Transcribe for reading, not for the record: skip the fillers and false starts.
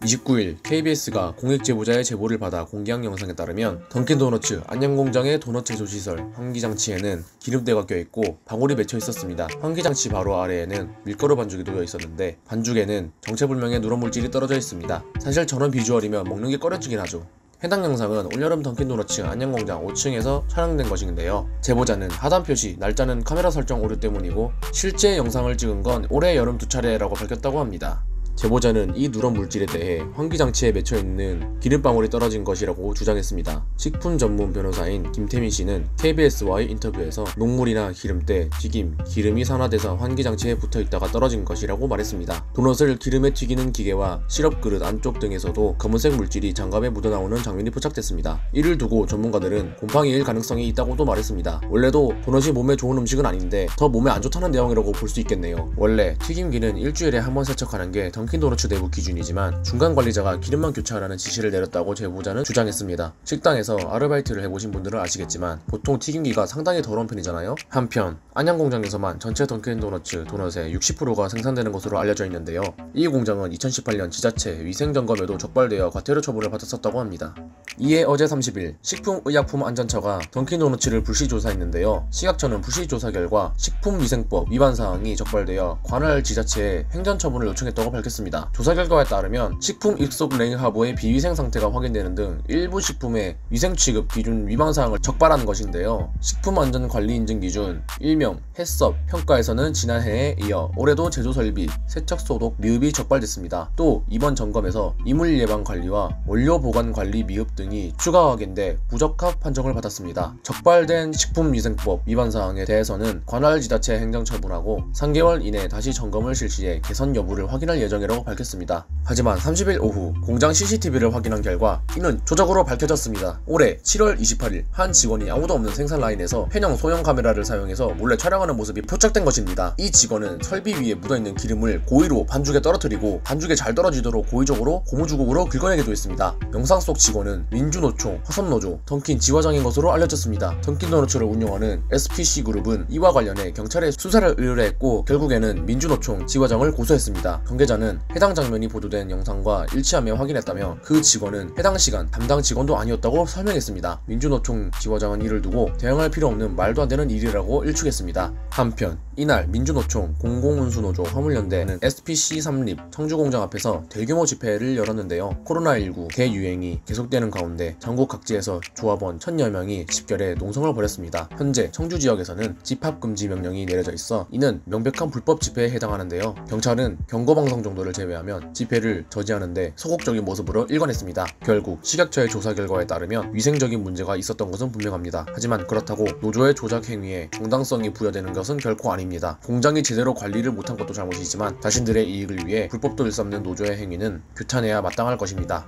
29일 KBS가 공익 제보자의 제보를 받아 공개한 영상에 따르면 던킨도너츠 안양공장의 도넛 제조시설 환기장치에는 기름때가 껴있고 방울이 맺혀 있었습니다. 환기장치 바로 아래에는 밀가루 반죽이 놓여 있었는데 반죽에는 정체불명의 누런 물질이 떨어져 있습니다. 사실 저런 비주얼이면 먹는 게 꺼려지긴 하죠. 해당 영상은 올여름 던킨도너츠 안양공장 5층에서 촬영된 것인데요. 제보자는 하단 표시, 날짜는 카메라 설정 오류 때문이고 실제 영상을 찍은 건 올해 여름 2차례라고 밝혔다고 합니다. 제보자는 이 누런 물질에 대해 환기장치에 맺혀있는 기름방울이 떨어진 것이라고 주장했습니다. 식품 전문 변호사인 김태민 씨는 KBS와의 인터뷰에서 녹물이나 기름때, 튀김, 기름이 산화돼서 환기장치에 붙어있다가 떨어진 것이라고 말했습니다. 도넛을 기름에 튀기는 기계와 시럽 그릇 안쪽 등에서도 검은색 물질이 장갑에 묻어나오는 장면이 포착됐습니다. 이를 두고 전문가들은 곰팡이일 가능성이 있다고도 말했습니다. 원래도 도넛이 몸에 좋은 음식은 아닌데 더 몸에 안 좋다는 내용이라고 볼 수 있겠네요. 원래 튀김기는 일주일에 한 번 세척하는 게 던킨도너츠 내부 기준이지만 중간 관리자가 기름만 교체하라는 지시를 내렸다고 제보자는 주장했습니다. 식당에서 아르바이트를 해보신 분들은 아시겠지만 보통 튀김기가 상당히 더러운 편이잖아요. 한편 안양공장에서만 전체 던킨도너츠 도넛의 60%가 생산되는 것으로 알려져 있는데요. 이 공장은 2018년 지자체 위생점검에도 적발되어 과태료 처분을 받았었다고 합니다. 이에 어제 30일 식품의약품안전처가 던킨도너츠를 불시조사했는데요. 시각처는 불시조사 결과 식품위생법 위반사항이 적발되어 관할 지자체에 행정처분을 요청했다고 밝혔습니다. 조사 결과에 따르면 식품 입속 레인 하부의 비위생 상태가 확인되는 등 일부 식품의 위생 취급 기준 위반 사항을 적발한 것인데요. 식품안전관리인증 기준, 일명 해썹 평가에서는 지난해에 이어 올해도 제조 설비, 세척 소독 미흡이 적발됐습니다. 또 이번 점검에서 이물 예방 관리와 원료 보관 관리 미흡 등이 추가 확인돼 부적합 판정을 받았습니다. 적발된 식품위생법 위반 사항에 대해서는 관할 지자체 행정처분하고 3개월 이내 다시 점검을 실시해 개선 여부를 확인할 예정이라고 밝혔습니다. 하지만 30일 오후 공장 CCTV를 확인한 결과 이는 조작으로 밝혀졌습니다. 올해 7월 28일 한 직원이 아무도 없는 생산 라인에서 편형 소형 카메라를 사용해서 몰래 촬영하는 모습이 포착된 것입니다. 이 직원은 설비 위에 묻어있는 기름을 고의로 반죽에 떨어뜨리고 반죽에 잘 떨어지도록 고의적으로 고무주걱으로 긁어내기도 했습니다. 영상 속 직원은 민주노총, 화성노조, 던킨 지화장인 것으로 알려졌습니다. 던킨도너츠를 운영하는 SPC그룹은 이와 관련해 경찰에 수사를 의뢰했고 결국에는 민주노총 지화장을 고소했습니다. 관계자는 해당 장면이 보도된 영상과 일치하며 확인했다며 그 직원은 해당 시간 담당 직원도 아니었다고 설명했습니다. 민주노총 지화장은 이를 두고 대응할 필요 없는 말도 안 되는 일이라고 일축했습니다. 한편 이날 민주노총 공공운수노조 화물연대는 SPC 삼립 청주공장 앞에서 대규모 집회를 열었는데요. 코로나19 대유행이 계속되는 가운데 전국 각지에서 조합원 1000여 명이 집결해 농성을 벌였습니다. 현재 청주 지역에서는 집합금지 명령이 내려져 있어 이는 명백한 불법 집회에 해당하는데요. 경찰은 경고방송 정도를 제외하면 집회를 저지하는데 소극적인 모습으로 일관했습니다. 결국 식약처의 조사 결과에 따르면 위생적인 문제가 있었던 것은 분명합니다. 하지만 그렇다고 노조의 조작 행위에 정당성이 부여되는 것은 결코 아닙니다. 공장이 제대로 관리를 못한 것도 잘못이지만 자신들의 이익을 위해 불법도 일삼는 노조의 행위는 규탄해야 마땅할 것입니다.